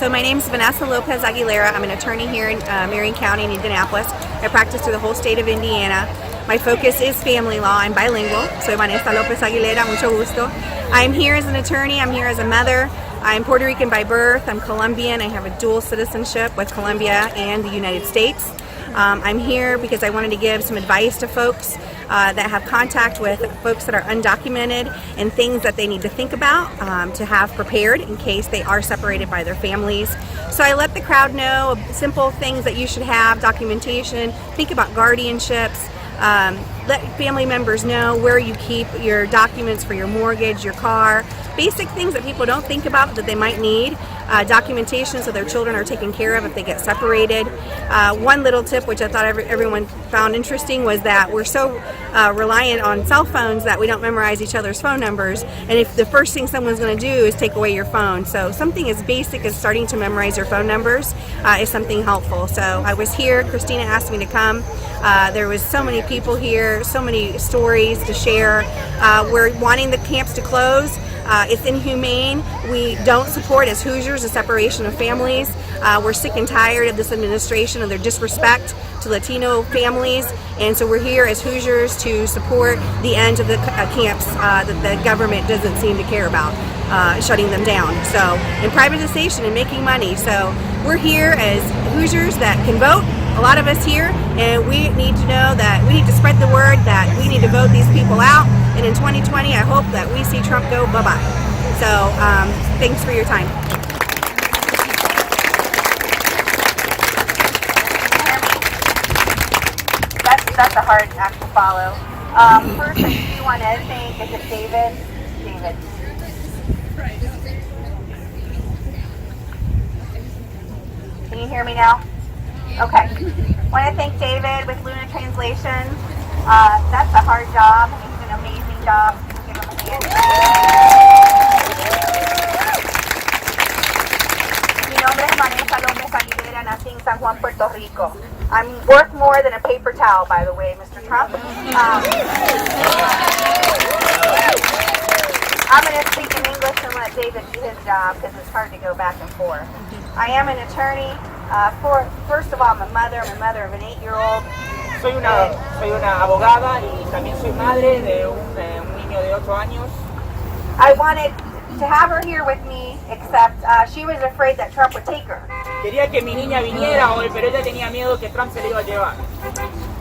So my name is Vanessa Aguilera. I'm an attorney here in Marion County in Indianapolis. I practice through the whole state of Indiana. My focus is family law. I'm bilingual. Soy Vanessa Aguilera, mucho gusto. I'm here as an attorney. I'm here as a mother. I'm Puerto Rican by birth. I'm Colombian. I have a dual citizenship with Colombia and the United States. I'm here because I wanted to give some advice to folks that have contact with folks that are undocumented and things that they need to think about to have prepared in case they are separated by their families. So I let the crowd know simple things that you should have, documentation, think about guardianships, let family members know where you keep your documents for your mortgage, your car, basic things that people don't think about that they might need. Documentation so their children are taken care of if they get separated. One little tip which I thought everyone found interesting was that we're so reliant on cell phones that we don't memorize each other's phone numbers, and if the first thing someone's going to do is take away your phone. So something as basic as starting to memorize your phone numbers is something helpful. So I was here, Christina asked me to come. There was so many people here, so many stories to share. We're wanting the camps to close. It's inhumane. We don't support as Hoosiers the separation of families. We're sick and tired of this administration and their disrespect to Latino families, and so we're here as Hoosiers to support the end of the camps that the government doesn't seem to care about, shutting them down. So, and privatization and making money. So we're here as Hoosiers that can vote, a lot of us here, and we need to know that we need to spread the word that we need to vote these people out, and in 2020 I hope that we see Trump go bye-bye. So thanks for your time. That's a hard act to follow. First, I do want to thank, is it David? David. Can you hear me now? Okay. I want to thank David with Luna Translation. That's a hard job. He's did an amazing job. Give him a hand. Mi nombre es Vanessa Aguilera, nací en San Juan, Puerto Rico. I'm worth more than a paper towel, by the way, Mr. Trump. I'm going to speak in English and let David do his job because it's hard to go back and forth. I am an attorney. First of all, I'm a mother of an 8-year-old. Soy una abogada y también soy madre de un niño de 8 años. I wanted to have her here with me, except she was afraid that Trump would take her. Quería que mi niña viniera hoy, pero ella tenía miedo que Trump se la iba a llevar.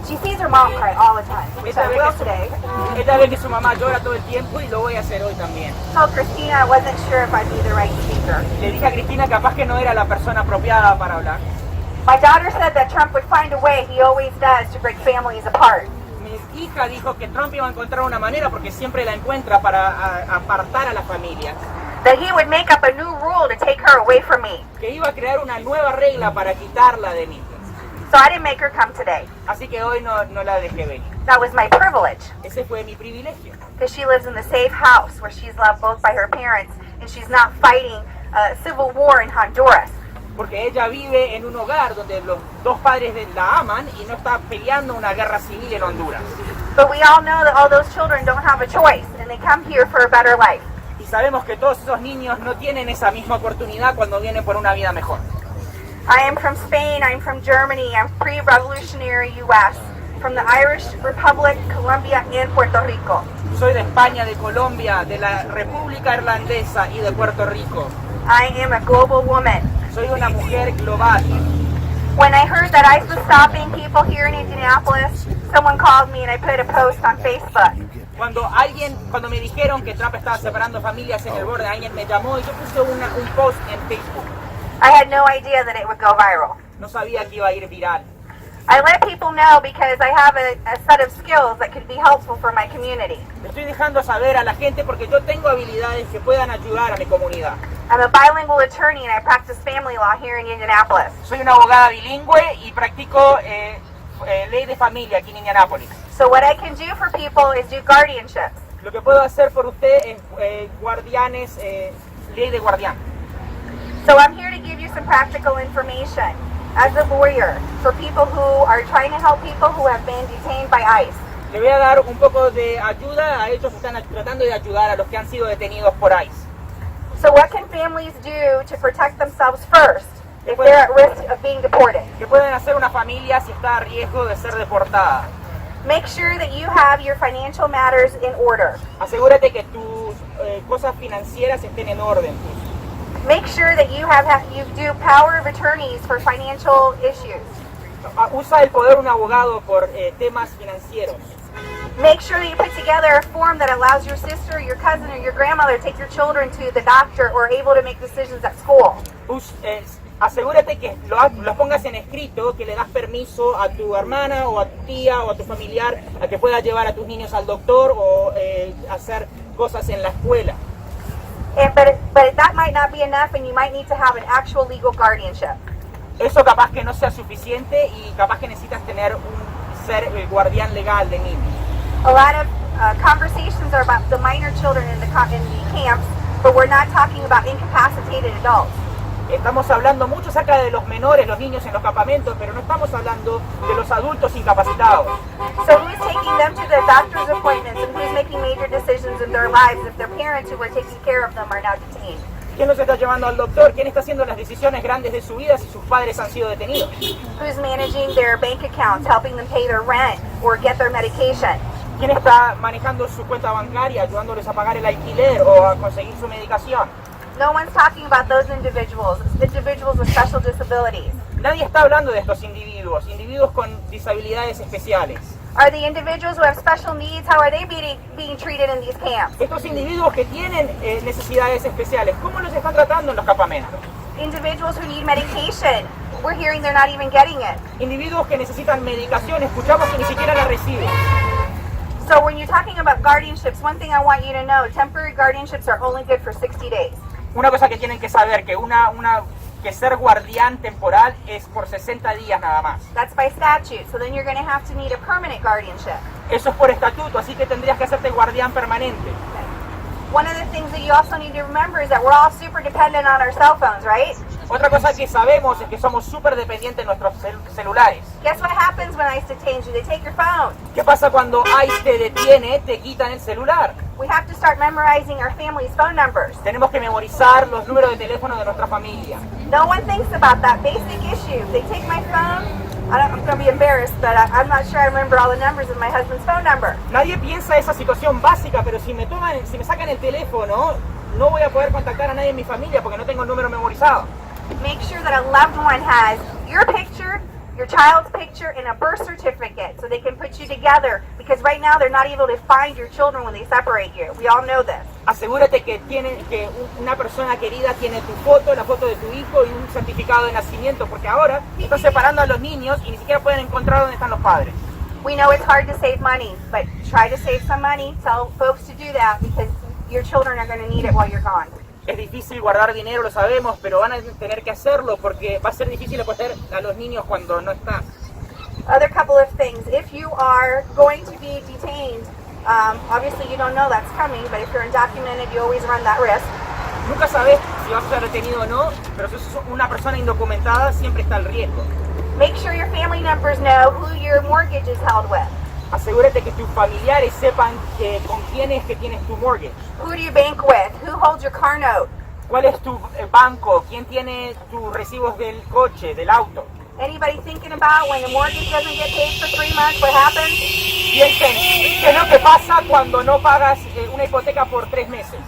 She sees her mom cry all the time, which I will today. Ella ve que su mamá llora todo el tiempo y lo voy a hacer hoy también. Told Christina I wasn't sure if I'd be the right speaker. Le dije a Cristina capaz que no era la persona apropiada para hablar. My daughter said that Trump would find a way, he always does, to break families apart. Mi hija dijo que Trump iba a encontrar una manera, porque siempre la encuentra, para apartar a las familias. That he would make up a new rule to take her away from me. Que iba a crear una nueva regla para quitarla de mí. So I didn't make her come today. Así que hoy no la dejé venir. That was my privilege. Ese fue mi privilegio. Because she lives in the safe house where she's loved both by her parents and she's not fighting a civil war in Honduras. Porque ella vive en un hogar donde los dos padres la aman y no está peleando una guerra civil en Honduras. But we all know that all those children don't have a choice and they come here for a better life. Y sabemos que todos esos niños no tienen esa misma oportunidad cuando vienen por una vida mejor. I am from Spain, I'm from Germany, I'm pre-revolutionary U.S., from the Irish Republic, Colombia, and Puerto Rico. Soy de España, de Colombia, de la República Irlandesa y de Puerto Rico. I am a global woman. Soy una mujer global. When I heard that ICE was stopping people here in Indianapolis, someone called me and I put a post on Facebook. Cuando me dijeron que Trump estaba separando familias en el borde, alguien me llamó y yo puse un post en Facebook. I had no idea that it would go viral. No sabía que iba a ir viral. I let people know because I have a set of skills that could be helpful for my community. Le estoy dejando saber a la gente porque yo tengo habilidades que puedan ayudar a mi comunidad. I'm a bilingual attorney and I practice family law here in Indianapolis. Soy una abogada bilingüe y practico ley de familia aquí en Indianápolis. So what I can do for people is do guardianships. Lo que puedo hacer por usted es guardianes, ley de guardián. So I'm here to give you some practical information as a lawyer for people who are trying to help people who have been detained by ICE. Le voy a dar un poco de ayuda a ellos que están tratando de ayudar a los que han sido detenidos por ICE. So what can families do to protect themselves first if they're at risk of being deported? ¿Qué pueden hacer una familia si está a riesgo de ser deportada? Make sure that you have your financial matters in order. Asegúrate que tus cosas financieras estén en orden. Make sure that you do power of attorneys for financial issues. Usa el poder de un abogado por temas financieros. Make sure that you put together a form that allows your sister, your cousin, or your grandmother to take your children to the doctor or able to make decisions at school. Asegúrate que lo pongas en escrito, que le das permiso a tu hermana o a tu tía o a tu familiar a que pueda llevar a tus niños al doctor o hacer cosas en la escuela. But that might not be enough, and you might need to have an actual legal guardianship. Eso capaz que no sea suficiente y capaz que necesitas tener un ser guardián legal de niños. A lot of conversations are about the minor children in the camps, but we're not talking about incapacitated adults. Estamos hablando mucho acerca de los menores, los niños en los campamentos, pero no estamos hablando de los adultos incapacitados. So who's taking them to their doctor's appointments and who's making major decisions in their lives if their parents who were taking care of them are now detained? ¿Quién los está llevando al doctor? ¿Quién está haciendo las decisiones grandes de su vida si sus padres han sido detenidos? Who's managing their bank accounts, helping them pay their rent or get their medication? ¿Quién está manejando su cuenta bancaria, ayudándoles a pagar el alquiler o a conseguir su medicación? No one's talking about those individuals with special disabilities. Nadie está hablando de estos individuos con disabilidades especiales. Are the individuals who have special needs, how are they being treated in these camps? Estos individuos que tienen necesidades especiales, ¿cómo los están tratando en los campamentos? Individuals who need medication, we're hearing they're not even getting it. Individuos que necesitan medicación, escuchamos que ni siquiera la reciben. So when you're talking about guardianships, one thing I want you to know, temporary guardianships are only good for 60 days. Una cosa que tienen que saber, que ser guardián temporal es por 60 días nada más. That's by statute, so then you're going to have to need a permanent guardianship. Eso es por estatuto, así que tendrías que hacerte guardián permanente. One of the things that you also need to remember is that we're all super dependent on our cell phones, right? Otra cosa que sabemos es que somos súper dependientes de nuestros celulares. Guess what happens when ICE detains you? They take your phone. ¿Qué pasa cuando ICE te detiene, te quitan el celular? We have to start memorizing our family's phone numbers. Tenemos que memorizar los números de teléfono de nuestra familia. No one thinks about that basic issue. If they take my phone, I'm going to be embarrassed, but I'm not sure I remember all the numbers of my husband's phone number. Nadie piensa esa situación básica, pero si me sacan el teléfono, no voy a poder contactar a nadie en mi familia porque no tengo el número memorizado. Make sure that a loved one has your picture, your child's picture, and a birth certificate so they can put you together, because right now they're not able to find your children when they separate you. We all know this. Asegúrate que una persona querida tiene tu foto, la foto de tu hijo y un certificado de nacimiento, porque ahora estás separando a los niños y ni siquiera pueden encontrar dónde están los padres. We know it's hard to save money, but try to save some money. Tell folks to do that because your children are going to need it while you're gone. Es difícil guardar dinero, lo sabemos, pero van a tener que hacerlo porque va a ser difícil acoger a los niños cuando no estás. Other couple of things. If you are going to be detained, obviously you don't know that's coming, but if you're undocumented, you always run that risk. Nunca sabes si vas a ser detenido o no, pero si sos una persona indocumentada, siempre está el riesgo. Make sure your family members know who your mortgage is held with. Asegúrate que tus familiares sepan con quién es que tienes tu mortgage. Who do you bank with? Who holds your car note? ¿Cuál es tu banco? ¿Quién tiene tus recibos del coche, del auto? Anybody thinking about when the mortgage doesn't get paid for 3 months, what happens? Piensen, ¿qué es lo que pasa cuando no pagas una hipoteca por 3 meses?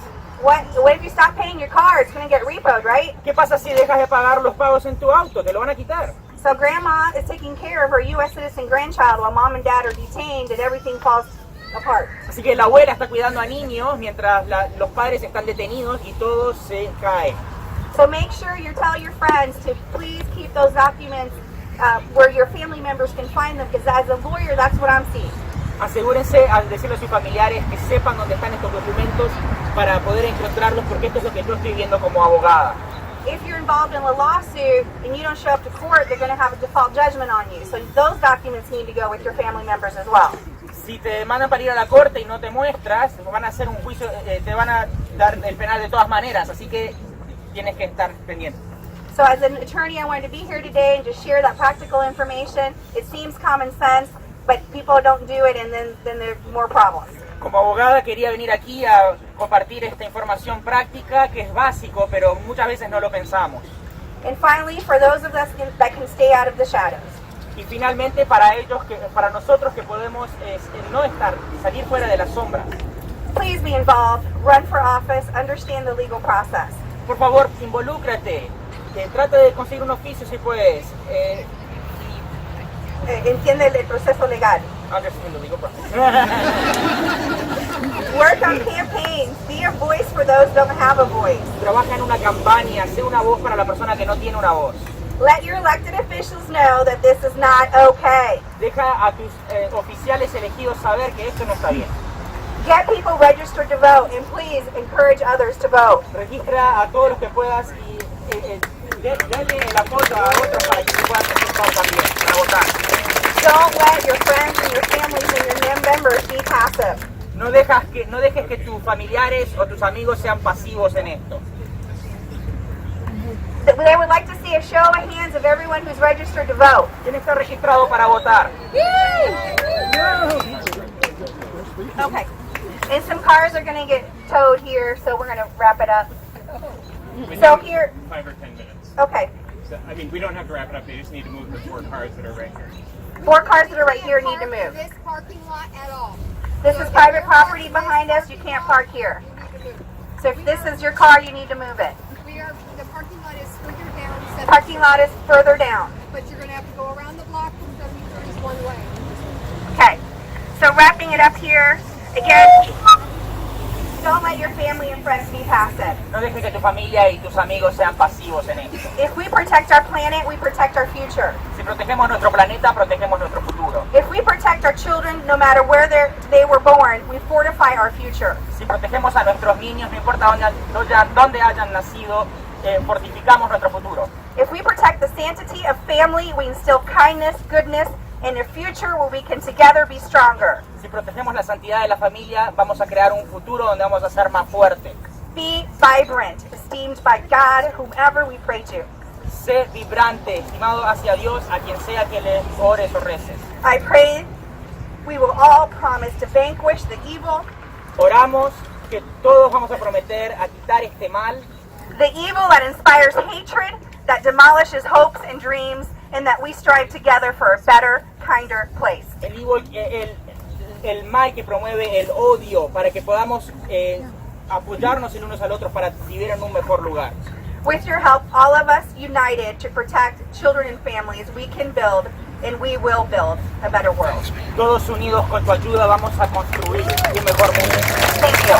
What if you stop paying your car? It's going to get repoed, right? ¿Qué pasa si dejas de pagar los pagos en tu auto? Te lo van a quitar. So grandma is taking care of her U.S. citizen grandchild while mom and dad are detained and everything falls apart. Así que la abuela está cuidando a niños mientras los padres están detenidos y todo se cae. So make sure you tell your friends to please keep those documents where your family members can find them, because as a lawyer, that's what I'm seeing. Asegúrense al decirle a sus familiares que sepan dónde están estos documentos para poder encontrarlos, porque esto es lo que yo estoy viendo como abogada. If you're involved in a lawsuit and you don't show up to court, they're going to have a default judgment on you. So those documents need to go with your family members as well. Si te mandan para ir a la corte y no te muestras, van a hacer un juicio, te van a dar el penal de todas maneras, así que tienes que estar pendiente. So as an attorney, I wanted to be here today and just share that practical information. It seems common sense, but people don't do it, and then there are more problems. Como abogada quería venir aquí a compartir esta información práctica que es básico, pero muchas veces no lo pensamos. And finally, for those of us that can stay out of the shadows, Y finalmente para nosotros que podemos no salir fuera de las sombras. please be involved, run for office, understand the legal process. Por favor, involúcrate, trata de conseguir un oficio si puedes. Entiende el proceso legal. Understand the legal process. Work on campaigns. Be a voice for those who don't have a voice. Trabaja en una campaña, sé una voz para la persona que no tiene una voz. Let your elected officials know that this is not okay. Deja a tus oficiales elegidos saber que esto no está bien. Get people registered to vote, and please encourage others to vote. Registra a todos los que puedas y dale el apoyo a otros para que se puedan registrar también, para votar. Don't let your friends and your families and your members be passive. No dejes que tus familiares o tus amigos sean pasivos en esto. They would like to see a show of hands of everyone who's registered to vote. ¿Quién está registrado para votar? Okay. And some cars are going to get towed here, so we're going to wrap it up. So here, 5 or 10 minutes. okay. So, I mean, we don't have to wrap it up. They just need to move the 4 cars that are right here. 4 cars that are right here need to move. This parking lot at all. This is private property behind us. You can't park here. So if this is your car, you need to move it. The parking lot is further down. Parking lot is further down. But you're going to have to go around the block from W30 one way. Okay. So wrapping it up here, again, don't let your family and friends be passive. No dejes que tu familia y tus amigos sean pasivos en esto. If we protect our planet, we protect our future. Si protegemos nuestro planeta, protegemos nuestro futuro. If we protect our children, no matter where they were born, we fortify our future. Si protegemos a nuestros niños, no importa dónde hayan nacido, fortificamos nuestro futuro. If we protect the sanctity of family, we instill kindness, goodness, and a future where we can together be stronger. Si protegemos la santidad de la familia, vamos a crear un futuro donde vamos a ser más fuertes. Be vibrant, esteemed by God, whomever we pray to. Sé vibrante, estimado hacia Dios, a quien sea que le ores o reces. I pray we will all promise to vanquish the evil, Oramos que todos vamos a prometer a quitar este mal, the evil that inspires hatred, that demolishes hopes and dreams, and that we strive together for a better, kinder place. el mal que promueve el odio, para que podamos apoyarnos el unos al otros para vivir en un mejor lugar. With your help, all of us united to protect children and families, we can build and we will build a better world. Todos unidos con tu ayuda vamos a construir un mejor mundo. Thank you.